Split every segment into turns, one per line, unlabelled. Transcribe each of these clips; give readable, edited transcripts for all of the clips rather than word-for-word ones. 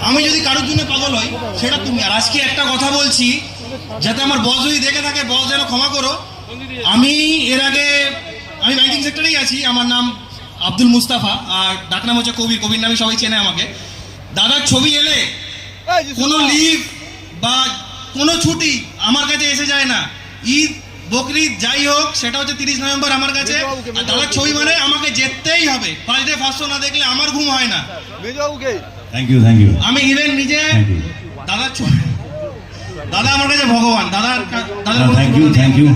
আমি যদি কারোর জন্য পাগল হই সেটা তুমি। আর আজকে একটা কথা বলছি, যাতে আমার বস যদি দেখে থাকে, বস যেন ক্ষমা করো। আমি এর আগে আমি ব্যাংকিং সেক্টরেই আছি। আমার নাম আব্দুল মুস্তাফা, আর ডাকনাম হচ্ছে কবির। কবির নামে সবাই চেনে আমাকে। দাদার ছবি এলে কোনো লিভ বা কোনো ছুটি আমার কাছে এসে যায় না। ঈদ, বকরিদ যাই হোক, সেটা হচ্ছে 30 নভেম্বর আমার কাছে। আর দাদার ছবি মানে আমাকে যেতেই হবে। ফার্স্ট ডে ফার্স্ট শো না দেখলে আমার ঘুম হয় না।
Thank you.
আমি ইভেন নিজে দাদার ছবি, দাদা আমার কাছে ভগবান।
Thank you.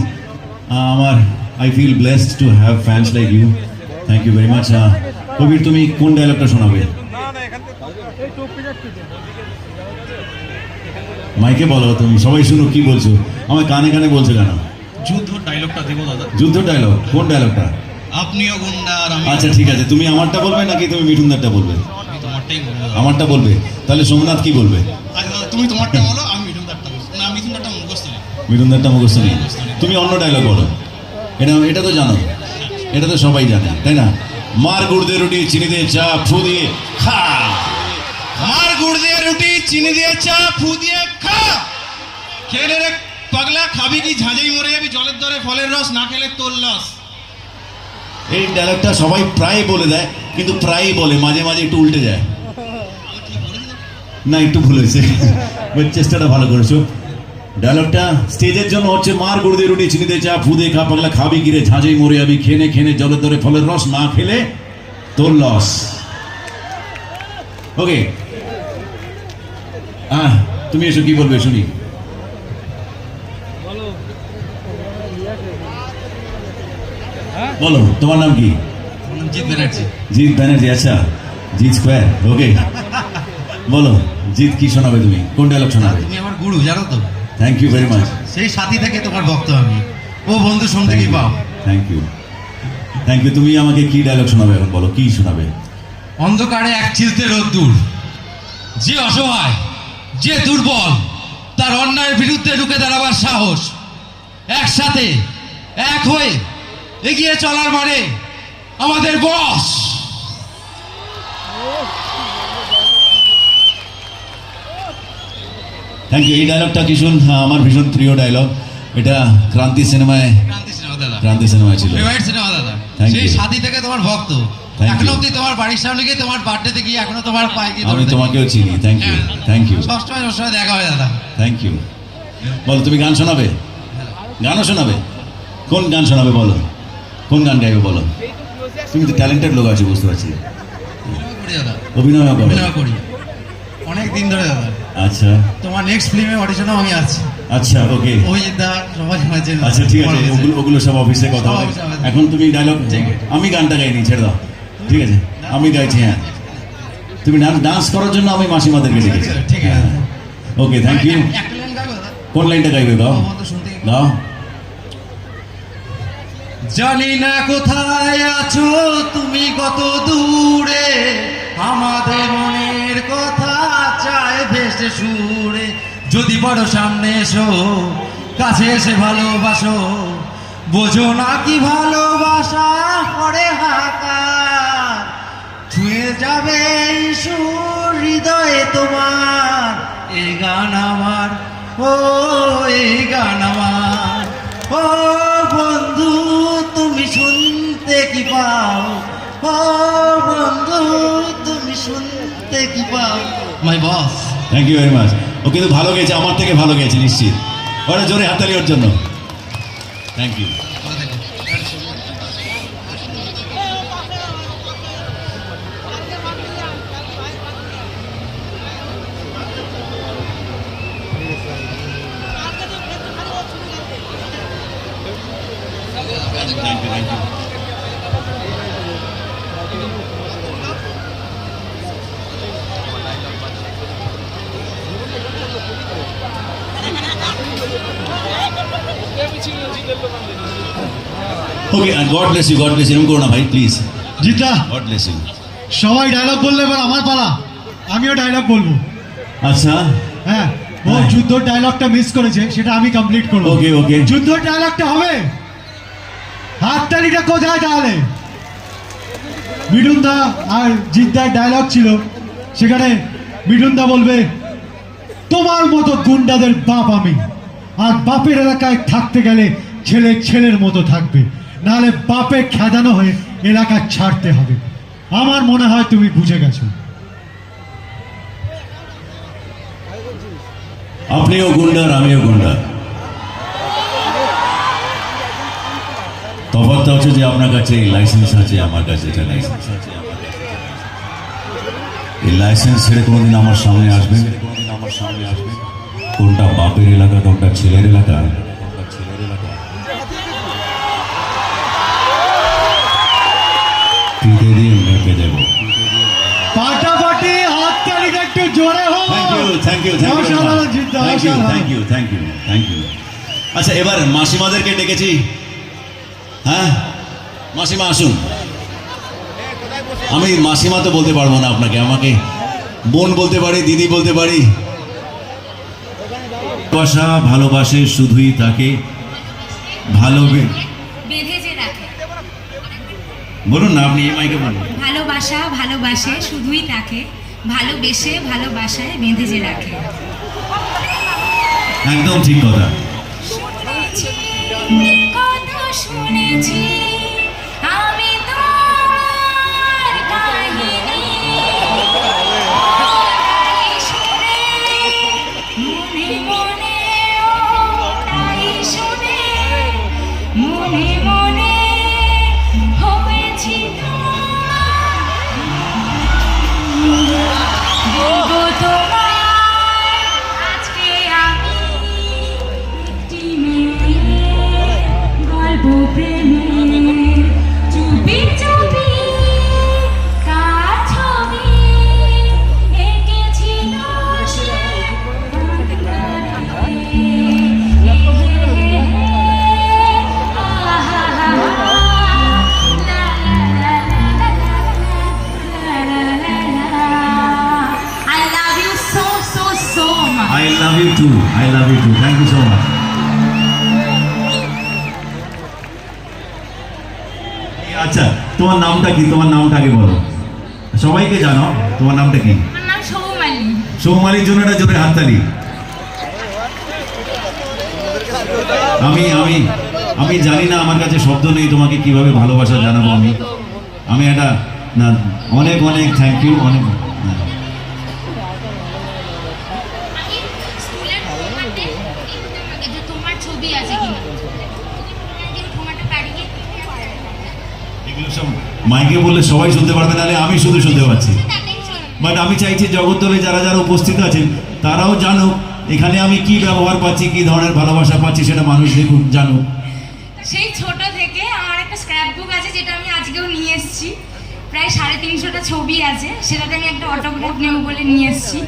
আমার I feel blessed to have fans like you. Thank you very much. Kabir, তুমি কোন ডায়লগটা শোনাবে? মাইকে বলো, তুমি সবাই শুনো কি বলছো। আমার কানে কানে বলছো কেন?
যুদ্ধ ডায়লগটা দেবো দাদা।
যুদ্ধ ডায়লগ? কোন ডায়লগটা?
আপনিও গুন্ডা আর আমি।
আচ্ছা ঠিক আছে, তুমি আমারটা বলবে নাকি তুমি মিঠুনদারটা বলবে?
তোমারটাই বলবো।
আমারটা বলবে? তাহলে সোমনাথ কি বলবে?
আচ্ছা দাদা, তুমি তোমারটা বলো, আমি মিঠুনদারটা বলবো। না, মিঠুনদারটা মুখস্থ নেই।
মিঠুনদারটা মুখস্থ নেই? তুমি অন্য ডায়লগ বলো। এটা তো জানো, এটা তো সবাই জানে, তাই না? মার গুড় দিয়ে রুটি, চিনি দিয়ে চা, ফু দিয়ে খা।
মার গুড় দিয়ে রুটি, চিনি দিয়ে চা, ফু দিয়ে খা। খেলে রে পাগলা, খাবি কি ঝাঁঝেই মরে যাবি। জলের দরে ফলের রস, না খেলে তোর লস।
এই ডায়লগটা সবাই প্রায় বলে দেয়, কিন্তু প্রায়ই বলে, মাঝে মাঝে একটু উল্টে যায়। না, একটু ভুল হয়েছে, চেষ্টাটা ভালো করেছো। ডায়লগটা স্টেজের জন্য হচ্ছে মার গুড় দিয়ে রুটি, চিনি দিয়ে চা, ফু দিয়ে খা, পাগলা খাবি কিরে ঝাঁঝেই মরে যাবি। খেনে খেনে জলের দরে ফলের রস, না খেলে তোর লস। ওকে, তুমি এসো, কি বলবে শুনি। বলো, তোমার নাম কি?
জিৎ ব্যানার্জি।
জিৎ ব্যানার্জি, আচ্ছা, জিৎ স্কোয়ার। ওকে, বলো জিৎ, কি শোনাবে তুমি? কোন ডায়লগ শোনাবে?
তুমি আমার গুরু, জানো তো।
Thank you very much.
সেই সাথী থেকে তোমার ভক্ত আমি। ও বন্ধু, শুনতে কি পাও?
Thank you. তুমি আমাকে কি ডায়লগ শোনাবে এখন? বলো, কি শোনাবে?
অন্ধকারে এক চিলতে রোদ্দুর, যে অসহায়, যে দুর্বল, তার অন্যায়ের বিরুদ্ধে রুখে দাঁড়াবার সাহস। একসাথে, এক হয়ে এগিয়ে চলার মানে আমাদের বস।
Thank you. এই ডায়লগটা ভীষণ, আমার ভীষণ প্রিয় ডায়লগ। এটা ক্রান্তি সিনেমায় ছিল। Thank
সেই
you.
সাথী থেকে তোমার ভক্ত।
Thank
এখনো
you.
অব্দি তোমার বাড়ির সামনে গিয়ে, তোমার বার্থডেতে গিয়ে, এখনো তোমার পায়ে গিয়ে
আমি তোমাকেও চিনি। Thank you.
সবসময় দেখা হয় দাদা।
Thank you. বলো, তুমি গান শোনাবে? গানও শোনাবে? কোন গান শোনাবে বলো? কোন গান গাইবে বলো? তুমি তো ট্যালেন্টেড লোক আছো, বুঝতে পারছি। অভিনয় করো?
অভিনয় করি অনেক দিন ধরে দাদা।
আচ্ছা,
তোমার নেক্সট ফিল্মে অডিশনও আমি আছি।
আচ্ছা, ওকে।
ওই দা সবাই মাঝে।
আচ্ছা ঠিক আছে, ওগুলো সব অফিসে কথা হবে। এখন তুমি ডায়লগ, আমি গানটা গাইনি, ছেড়ে দাও। ঠিক আছে, আমি গাইছি। হ্যাঁ, তুমি ডান্স করার জন্য আমি মাসিমাদেরকে ডেকেছি।
ঠিক আছে,
ওকে, থ্যাংক ইউ।
একটা লাইন গাইবো দাদা।
কোন লাইনটা গাইবে? দাও দাও।
জানি না কোথায় আছো তুমি, কত দূরে, আমাদের মনের কথা চায় ভেসে সুরে। যদি বড় সামনে এসো, কাছে এসে ভালোবাসো, বোঝো না কি ভালোবাসা করে হাহাকার। ছুঁয়ে যাবে সুর হৃদয়ে তোমার, এই গান আমার, ও এই গান আমার। ও বন্ধু, তুমি শুনতে কি পাও? ও বন্ধু, তুমি শুনতে কি পাও? My boss.
Thank you very much. ও কিন্তু ভালো গেছে, আমার থেকে ভালো গেছে নিশ্চিত। ওরা জোরে হাততালি ওর জন্য। Thank you. Thank you. Okay, and God bless you. এরকম করো না ভাই, প্লিজ।
জিতা,
God bless you.
সবাই ডায়লগ বললে এবার আমার পালা, আমিও ডায়লগ বলবো।
আচ্ছা,
হ্যাঁ, ও যুদ্ধর ডায়লগটা মিস করেছে, সেটা আমি কমপ্লিট করবো।
ওকে।
যুদ্ধর ডায়লগটা হবে। হাততালিটা কোথায় তাহলে? মিঠুন দা আর জিৎদার ডায়লগ ছিল, সেখানে মিঠুনদা বলবে তোমার মতো গুন্ডাদের বাপ আমি, আর বাপের এলাকায় থাকতে গেলে ছেলে ছেলের মতো থাকবে, নাহলে বাপে খেদানো হয়ে এলাকা ছাড়তে হবে। আমার মনে হয় তুমি বুঝে গেছো।
আপনিও গুন্ডার, আমিও গুন্ডার। তফাৎটা হচ্ছে যে আপনার কাছে এই লাইসেন্স আছে, আমার কাছে এটা লাইসেন্স আছে। এই লাইসেন্স ছেড়ে কোনোদিন আমার সামনে আসবেন, কোনটা বাপের এলাকা কোনটা ছেলের এলাকা ফিতে দিয়ে মেপে দেবো।
পাটাপাটি হাততালিটা একটু জোরে হোক।
Thank you.
অসাধারণ জিদ্দা, অসাধারণ।
Thank you. আচ্ছা, এবার মাসিমাদেরকে ডেকেছি। হ্যাঁ মাসিমা আসুন। আমি মাসিমা তো বলতে পারবো না আপনাকে, আমাকে বোন বলতে পারি, দিদি বলতে পারি। ভালোবাসা ভালোবাসে শুধুই তাকে
বেঁধে যে রাখে।
বলুন না, আপনি এই মাইকে বলুন।
ভালোবাসা ভালোবাসে শুধুই তাকে, ভালোবেসে ভালোবাসায় বেঁধে যে রাখে।
একদম ঠিক কথা।
শুনেছি কথা শুনেছি আমি তোমার কাহিনী, তাই শুনে মনে মনে, তাই শুনে মনে মনে হয়েছি বলবো তোমায় আজকে আমি একটি মেয়ে, গল্প প্রেমের চুপি চুপি কার ছবি এঁকেছিল সে I love you so much.
I love you too. Thank you so much. আচ্ছা, তোমার নামটা কি? তোমার নামটা আগে বলো, সবাইকে জানো। তোমার নামটা কি?
আমার নাম সৌমালি।
সৌমালির জন্য একটা জোরে হাততালি। আমি জানি না, আমার কাছে শব্দ নেই তোমাকে কিভাবে ভালোবাসা জানাবো। আমি একটা না, অনেক থ্যাংক ইউ। অনেক
স্কুলের তোমাতে যে তোমার ছবি আছে কিনা, তোমারটা কাটিয়ে
এগুলো সব মাইকে বললে সবাই শুনতে পারবে, নাহলে আমি শুধু শুনতে পাচ্ছি। বাট আমি চাইছি জগৎতলে যারা উপস্থিত আছেন তারাও জানুক এখানে আমি কি ব্যবহার পাচ্ছি, কি ধরনের ভালোবাসা পাচ্ছি, সেটা মানুষ দেখুক, জানুক।
সেই ছোট থেকে আমার একটা স্ক্র্যাপ বুক আছে, যেটা আমি আজকেও নিয়ে এসেছি। প্রায় 350টা ছবি আছে, সেটাতে আমি একটা অটোগ্রাফ নেব বলে নিয়ে এসেছি।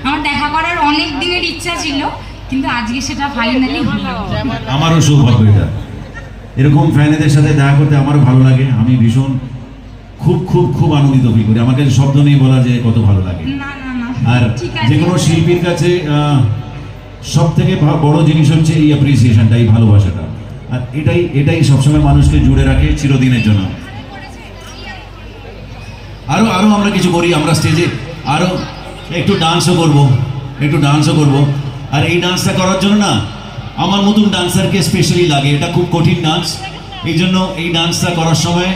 আমার দেখা করার অনেক দিনের ইচ্ছা ছিল, কিন্তু আজকে সেটা ফাইনালি হলো।
আমারও সৌভাগ্য এটা, এরকম ফ্যানেদের সাথে দেখা করতে আমারও ভালো লাগে। আমি ভীষণ খুব আনন্দিত ফিল করি। আমার কাছে শব্দ নেই বলা যে কত ভালো লাগে।
না
আর
ঠিক আছে।
যে কোনো শিল্পীর কাছে সব থেকে বড় জিনিস হচ্ছে এই অ্যাপ্রিসিয়েশনটা, এই ভালোবাসাটা। আর এটাই সবসময় মানুষকে জুড়ে রাখে চিরদিনের জন্য। আরো আমরা কিছু করি, আমরা স্টেজে আরো একটু ডান্সও করব। আর এই ডান্সটা করার জন্য না আমার মতন ডান্সারকে স্পেশালি লাগে। এটা খুব কঠিন ডান্স, এই জন্য এই ডান্সটা করার সময়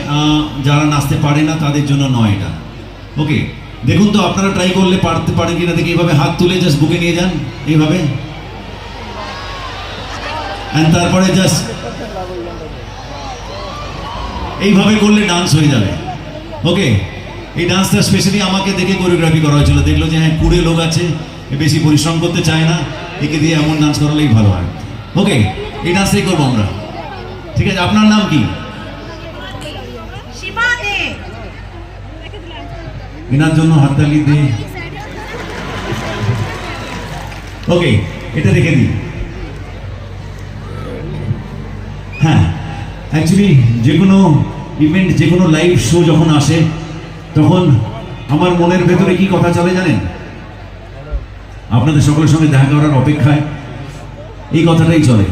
যারা নাচতে পারে না তাদের জন্য নয় এটা। ওকে, দেখুন তো আপনারা ট্রাই করলে পারতে পারেন কিনা দেখি। এইভাবে হাত তুলে জাস্ট বুকে নিয়ে যান, এইভাবে। এন্ড তারপরে জাস্ট এইভাবে করলে ডান্স হয়ে যাবে। ওকে, এই ডান্সটা স্পেশালি আমাকে দেখে কোরিওগ্রাফি করা হয়েছিল। দেখলো যে হ্যাঁ, কুড়ে লোক আছে, বেশি পরিশ্রম করতে চায় না, একে দিয়ে এমন ডান্স করালেই ভালো হয়। ওকে, এই ডান্সটাই করবো আমরা। ঠিক আছে, আপনার নাম কি? এনার জন্য হাততালি দিয়ে। ওকে, এটা রেখে দিই। হ্যাঁ, অ্যাকচুয়ালি যে কোনো ইভেন্ট, যে কোনো লাইভ শো যখন আসে তখন আমার মনের ভেতরে কি কথা চলে জানেন? আপনাদের সকলের সঙ্গে দেখা করার অপেক্ষায় এই কথাটাই চলে।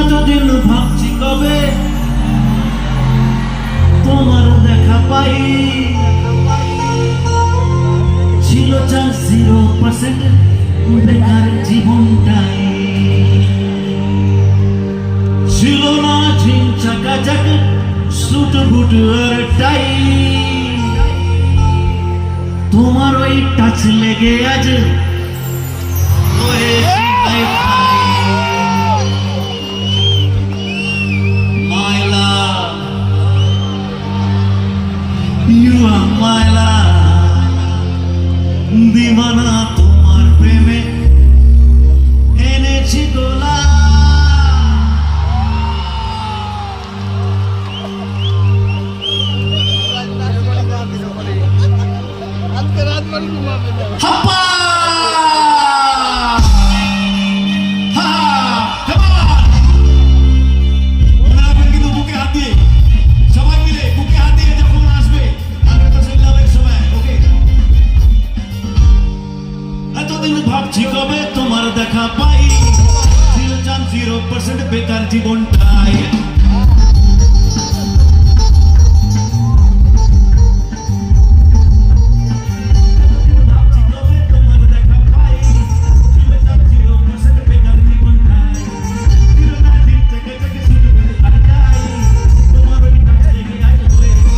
এতদিন ভাবছি কবে পাই, ছিল যা 0% বেকার জীবনটাই, ছিল না ঝিম চাকা চাক সুট বুট আর টাই, তোমার ওই টাচ লেগে আজ হয়েছি hi-fi. My love, you are my love, দিওয়ানা তোমার প্রেমে এনেছি দোলা। হাপ্পা! হা! Come on! মনে রাখবেন কিন্তু বুকে হাত দিয়ে, সবাই মিলে বুকে হাত দিয়ে যখন আসবে 100% লাভের সময়, ওকে? এতদিন ভাবছি কবে তোমার দেখা পাই, ছিল চান 0% বেকার জীবনটাই। ভাবছি কবে তোমার দেখা পাই, ছিল চান 0% বেকার জীবনটাই। ছিল না দিন থেকে থেকে শুরু করে আড্ডাই, তোমার ওই কাছ থেকে আজ হয়েছি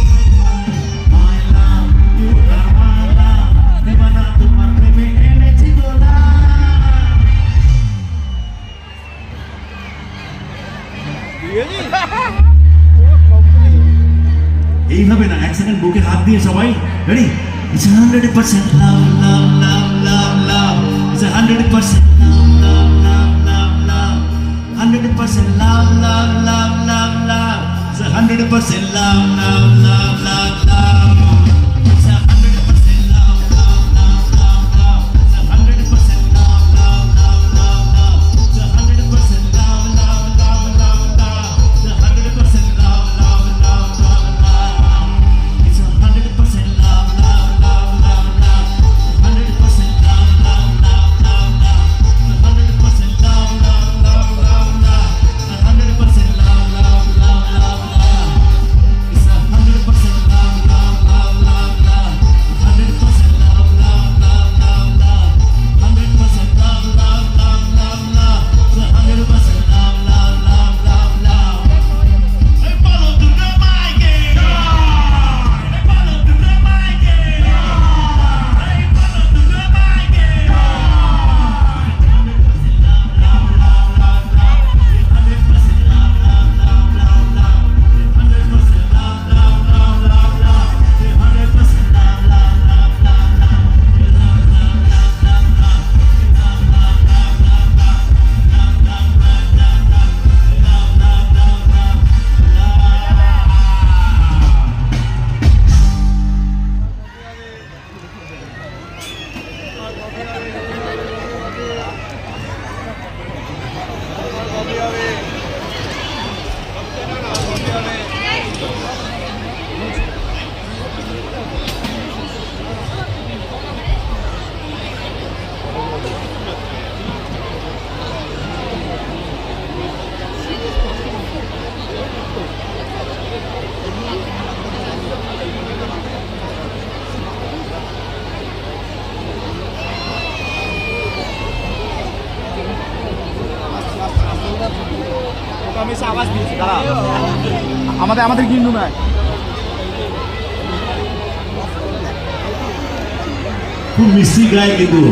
hi-fi. My love, you are my love, দিওয়ানা তোমার প্রেমে এনেছি দোলা। এইভাবে না, 1 সেকেন্ড বুকে হাত দিয়ে সবাই ready. It's 100% love, love, love, love, love. It's 100% love, love, love, love, love. 100% love, love, love, love, love. It's 100% love, love, love, love, love. It's 100% love, love, love, love, love. It's 100% love, love, love, love, love. It's 100% love, love, love, love, love. It's 100% love, love, love, love, love. It's 100% love, love, love, love, love. 100% love, love, love, love, love. 100% love, love, love, love, love. 100% love, love, love, love, love. It's 100% love, love, love, love, love. 100% love, love, love, love, love. 100% love, love, love, love, love. It's 100% love, love, love, love, love. Hey, follow the drum, my game. Hey, follow the drum, my game. Hey, follow the drum, my game. 100% love, love, love, love, love. 100% love, love, love, love, love. 100% love, love, love, love, love. 100% love, love, love, love, love. Love, love, love, love, love. Love, love, love, love, love. Love, love, love, love, love.
আমি আওয়াজ দিয়েছি, দাঁড়া আমাদের কিন্তু নয়।
খুব মিষ্টি গায় কিন্তু।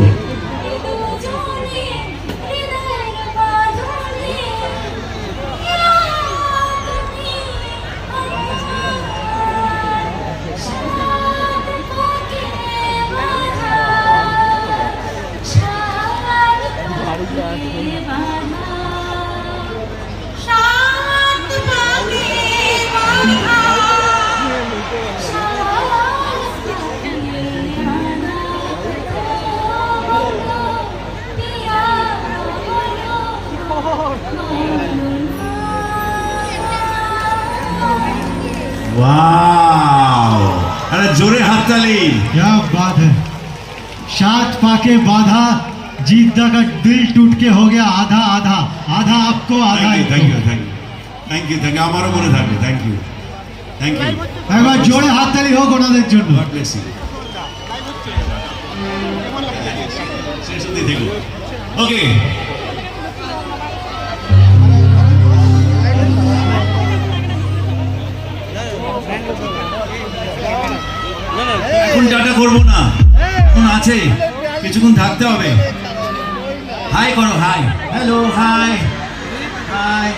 वाओ! अरे जोरे हाथ ताली।
क्या बात है। 7 पाके बाधा, जीतदा का दिल टूट के हो गया आधा आधा, आधा आपको आधा
thank you, thank you, thank you, thank you, हमारा मने थाकबे, थैंक यू। থ্যাংক ইউ,
একবার জোরে হাততালি হোক ওনাদের জন্য।
God bless you. শেষ অবধি দেখো। ওকে, এখন টাটা করবো না, এখন আছে কিছুক্ষণ থাকতে হবে। হাই করো, হাই, হ্যালো, হাই, হাই।